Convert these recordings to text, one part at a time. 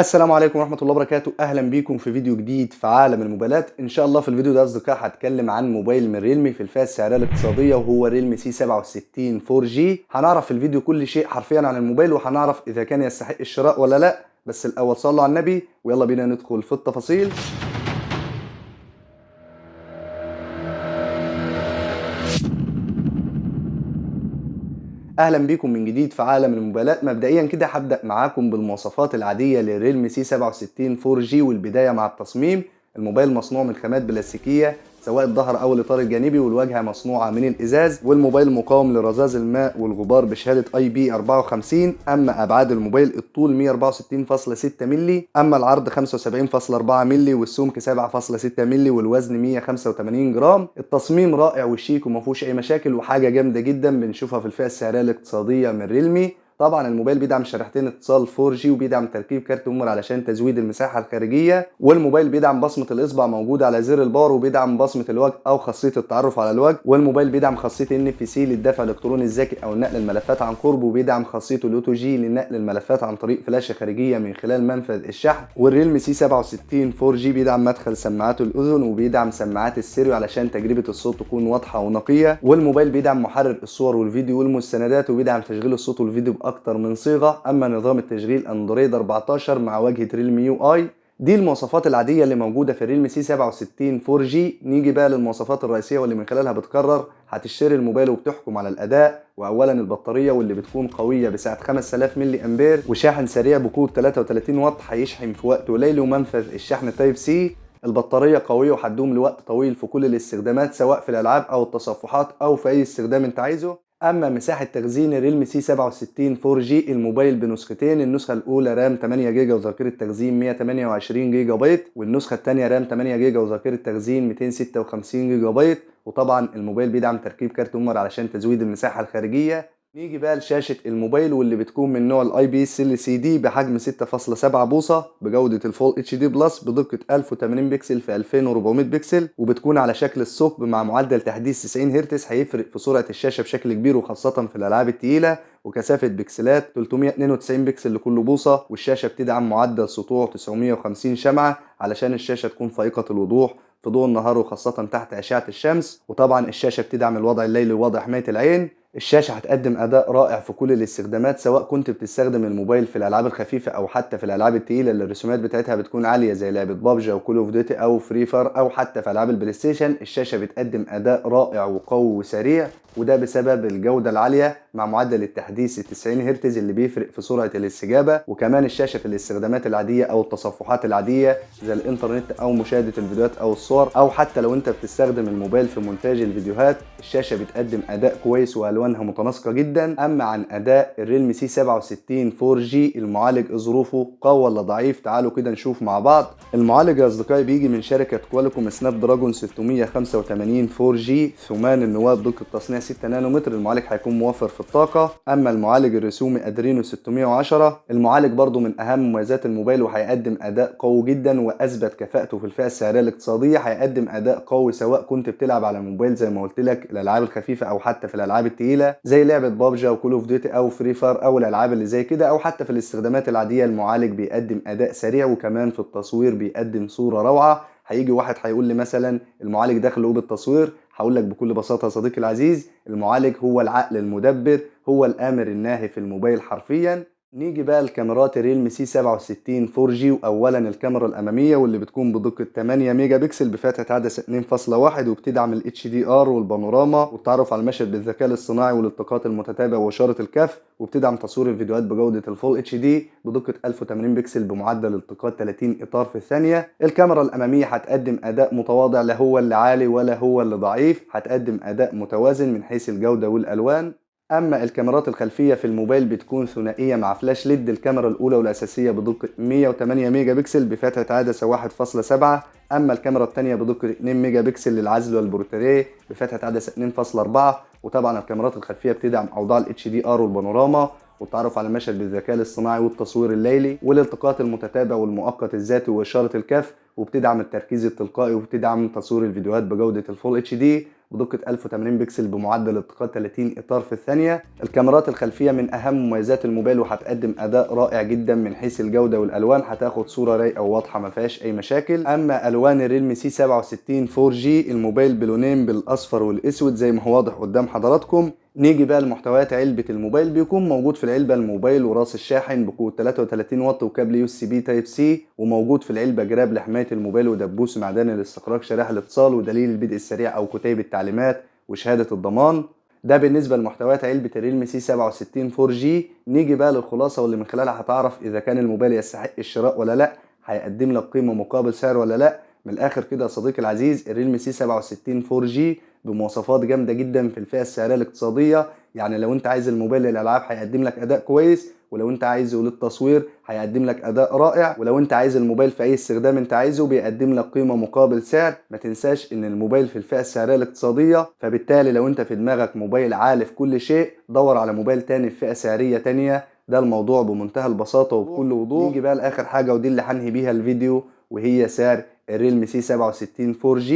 السلام عليكم ورحمة الله وبركاته. أهلا بيكم في فيديو جديد في عالم الموبايلات. إن شاء الله في الفيديو ده أصدقائي هتكلم عن موبايل من ريلمي في الفئة السعرية الاقتصادية، وهو ريلمي سي 67 4G. هنعرف في الفيديو كل شيء حرفيا عن الموبايل، وهنعرف إذا كان يستحق الشراء ولا لأ. بس الأول صلوا على النبي ويلا بينا ندخل في التفاصيل. اهلا بيكم من جديد في عالم الموبايلات. مبدئيا كده هبدا معاكم بالمواصفات العاديه للريلمي سي 67 4G، والبدايه مع التصميم. الموبايل مصنوع من خامات بلاستيكيه سواء الظهر او الاطار الجانبي، والواجهه مصنوعه من الازاز، والموبايل مقاوم لرذاذ الماء والغبار بشهاده IP54. اما ابعاد الموبايل: الطول 164.6 مللي، اما العرض 75.4 مللي، والسمك 7.6 مللي، والوزن 185 جرام. التصميم رائع وشيك وما فيهوش اي مشاكل، وحاجه جامده جدا بنشوفها في الفئه السعريه الاقتصاديه من ريلمي. طبعا الموبايل بيدعم شريحتين اتصال 4G، وبيدعم تركيب كارت ميموري علشان تزويد المساحه الخارجيه، والموبايل بيدعم بصمه الاصبع موجوده على زر الباور، وبيدعم بصمه الوجه او خاصيه التعرف على الوجه، والموبايل بيدعم خاصيه NFC للدفع الالكتروني الذكي او نقل الملفات عن قرب، وبيدعم خاصيه الاوتو جي لنقل الملفات عن طريق فلاشه خارجيه من خلال منفذ الشحن. والريلمي سي 67 4G بيدعم مدخل سماعات الاذن، وبيدعم سماعات الستيريو علشان تجربه الصوت تكون واضحه ونقيه، والموبايل بيدعم محرر الصور والفيديو والمستندات، وبيدعم تشغيل الصوت والفيديو باكتر من صيغه. اما نظام التشغيل اندرويد 14 مع واجهه ريلمي يو اي. دي المواصفات العاديه اللي موجوده في الريلمي سي 67 4G. نيجي بقى للمواصفات الرئيسيه واللي من خلالها بتقرر هتشتري الموبايل وبتحكم على الاداء. واولا البطاريه، واللي بتكون قويه بسعه 5000 ملي امبير، وشاحن سريع بقوه 33 واط هيشحن في وقت قليل، ومنفذ الشحن تايب سي. البطاريه قويه وهتدوم لوقت طويل في كل الاستخدامات، سواء في الالعاب او التصفحات او في اي استخدام انت عايزه. اما مساحه تخزين الريلمي سي 67 4G، الموبايل بنسختين: النسخه الاولى رام 8 جيجا وذاكره تخزين 128 جيجا بايت، والنسخه الثانيه رام 8 جيجا وذاكره تخزين 256 جيجا بايت. وطبعا الموبايل بيدعم تركيب كارت ميموري علشان تزويد المساحه الخارجيه. نيجي بقى لشاشة الموبايل، واللي بتكون من نوع الاي بي اس LCD بحجم 6.7 بوصة بجودة الفول اتش دي بلس بدقة 1080 بكسل في 2400 بكسل، وبتكون على شكل الثقب مع معدل تحديث 90 هرتز هيفرق في سرعة الشاشة بشكل كبير، وخاصة في الالعاب التقيلة. وكثافة بكسلات 392 بكسل لكل بوصة، والشاشة بتدعم معدل سطوع 950 شمعة علشان الشاشة تكون فائقة الوضوح في ضوء النهار، وخاصة تحت أشعة الشمس. وطبعا الشاشة بتدعم الوضع الليلي ووضع حماية العين. الشاشة هتقدم أداء رائع في كل الاستخدامات، سواء كنت بتستخدم الموبايل في الألعاب الخفيفة أو حتى في الألعاب التقيلة اللي الرسومات بتاعتها بتكون عالية زي لعبة بابجي أو كول أوف ديوتي أو فري فاير، أو حتى في ألعاب البلاي ستيشن. الشاشة بتقدم أداء رائع وقوي وسريع، وده بسبب الجودة العالية مع معدل التحديث 90 هرتز اللي بيفرق في سرعة الاستجابة. وكمان الشاشة في الاستخدامات العادية أو التصفحات العادية زي الإنترنت أو مشاهدة الفيديوهات أو الصور، أو حتى لو أنت بتستخدم الموبايل في مونتاج الفيديوهات، الشاشة بتقدم أداء كويس وألوانها متناسقة جدا. أما عن أداء الريلمي سي 67 4G، المعالج ظروفه قوي ولا ضعيف؟ تعالوا كده نشوف مع بعض. المعالج يا أصدقائي بيجي من شركة كوالكوم سناب دراجون 685 4G ثمان النواة بدقة تصنيع 6 نانومتر. المعالج هيكون موفر في الطاقة. أما المعالج الرسومي أدرينو 610، المعالج برضو من أهم مميزات الموبايل، وهيقدم أداء قوي جدا وأثبت كفاءته في الفئة السعرية الاقتصادية. هيقدم أداء قوي سواء كنت بتلعب على الموبايل زي ما قلت لك الألعاب الخفيفة، أو حتى في الألعاب التقيلة زي لعبة بابجي أو كول أوف ديوتي أو فري فاير أو الألعاب اللي زي كده، أو حتى في الاستخدامات العادية. المعالج بيقدم أداء سريع، وكمان في التصوير بيقدم صورة روعة. هيجي واحد هيقول لي مثلا المعالج داخل له بالتصوير، هقول لك بكل بساطة يا صديقي العزيز، المعالج هو العقل المدبر، هو الآمر الناهي في الموبايل حرفيا. نيجي بقى لكاميرات الريلمي سي 67 4G. واولا الكاميرا الاماميه، واللي بتكون بدقه 8 ميجا بكسل بفتحه عدسه 2.1، وبتدعم ال HDR والبانوراما والتعرف على المشهد بالذكاء الاصطناعي والالتقاط المتتابع واشاره الكف، وبتدعم تصوير الفيديوهات بجوده الفول اتش دي بدقه 1080 بكسل بمعدل التقاط 30 اطار في الثانيه. الكاميرا الاماميه هتقدم اداء متواضع، لا هو اللي عالي ولا هو اللي ضعيف، هتقدم اداء متوازن من حيث الجوده والالوان. اما الكاميرات الخلفيه في الموبايل بتكون ثنائيه مع فلاش ليد. الكاميرا الاولى والاساسيه بدقه 108 ميجا بكسل بفتحه عدسه 1.7، اما الكاميرا الثانيه بدقه 2 ميجا بكسل للعزل والبورتريه بفتحه عدسه 2.4. وطبعا الكاميرات الخلفيه بتدعم اوضاع ال HDR والبانوراما، والتعرف على المشهد بالذكاء الاصطناعي والتصوير الليلي والالتقاط المتتابع والمؤقت الذاتي وإشارة الكف، وبتدعم التركيز التلقائي، وبتدعم تصوير الفيديوهات بجودة الفول اتش دي بدقة 1080 بكسل بمعدل التقاط 30 إطار في الثانية. الكاميرات الخلفية من أهم مميزات الموبايل، وهتقدم أداء رائع جدا من حيث الجودة والألوان، هتاخد صورة رايقة وواضحة ما فيهاش أي مشاكل. أما ألوان الريلمي سي 67 4G، الموبايل بلونين بالأصفر والأسود زي ما هو واضح قدام حضراتكم. نيجي بقى لمحتويات علبة الموبايل. بيكون موجود في العلبة الموبايل وراس الشاحن بقوة 33 واط وكابل يو اس بي تايب سي، وموجود في العلبة جراب لحماية الموبايل ودبوس معدني لاستخراج شرائح الاتصال ودليل البدء السريع أو كتيب التعليمات وشهادة الضمان. ده بالنسبة لمحتويات علبة الريلمي سي 67 4G. نيجي بقى للخلاصة واللي من خلالها هتعرف إذا كان الموبايل يستحق الشراء ولا لأ، هيقدم لك قيمة مقابل سعر ولا لأ. من الآخر كده يا صديقي العزيز، الريلمي سي 67 4G بمواصفات جامدة جدا في الفئة السعرية الاقتصادية. يعني لو انت عايز الموبايل للألعاب هيقدم لك أداء كويس، ولو انت عايزه للتصوير هيقدم لك أداء رائع، ولو انت عايز الموبايل في أي استخدام انت عايزه بيقدم لك قيمة مقابل سعر. ما تنساش ان الموبايل في الفئة السعرية الاقتصادية، فبالتالي لو انت في دماغك موبايل عالي في كل شيء، دور على موبايل تاني في فئة سعرية تانية. ده الموضوع بمنتهى البساطة وبكل وضوح. نيجي بقى لآخر حاجة ودي اللي هنهي بيها الفيديو، وهي سعر الريلمي سي 67 4G.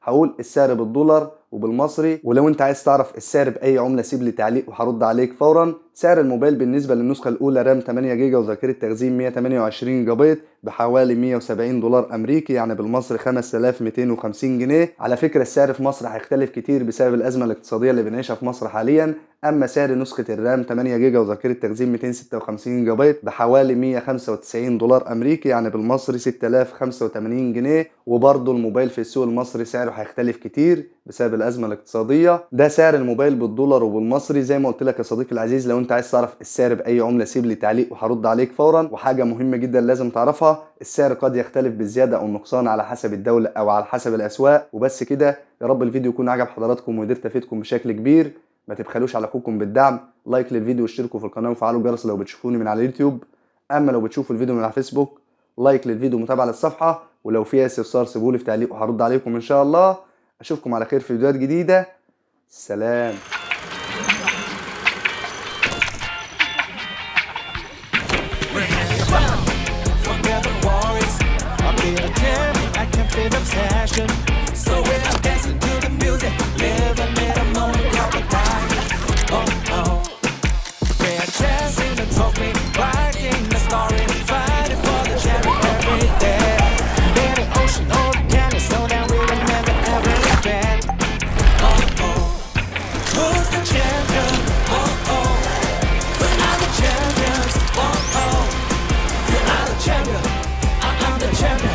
هقول السعر بالدولار وبالمصري، ولو انت عايز تعرف السعر باي عمله سيب لي تعليق وهرد عليك فورا. سعر الموبايل بالنسبه للنسخه الاولى رام 8 جيجا وذاكره تخزين 128 جيجا بايت بحوالي 170 دولار امريكي، يعني بالمصري 5250 جنيه. على فكره السعر في مصر هيختلف كتير بسبب الازمه الاقتصاديه اللي بنعيشها في مصر حاليا. اما سعر نسخه الرام 8 جيجا وذاكره تخزين 256 جيجا بايت بحوالي 195 دولار امريكي، يعني بالمصري 6085 جنيه. وبرضه الموبايل في السوق المصري سعره هيختلف كتير بسبب الازمه الاقتصاديه. ده سعر الموبايل بالدولار وبالمصري. زي ما قلت لك يا صديقي العزيز، لو انت عايز تعرف السعر باي عمله سيب لي تعليق وهرد عليك فورا. وحاجه مهمه جدا لازم تعرفها، السعر قد يختلف بالزياده او النقصان على حسب الدوله او على حسب الاسواق. وبس كده، يا رب الفيديو يكون عجب حضراتكم وقدرت افيدكم بشكل كبير. ما تبخلوش على اخوكم بالدعم، لايك للفيديو واشتركوا في القناه وفعلوا الجرس لو بتشوفوني من على اليوتيوب. اما لو بتشوفوا الفيديو من على فيسبوك، لايك للفيديو ومتابعه للصفحه. ولو في اي استفسار سيبولي في تعليق وهرد عليكم ان شاء الله. اشوفكم على خير في فيديوهات جديده. سلام. Champion, I'm the champion.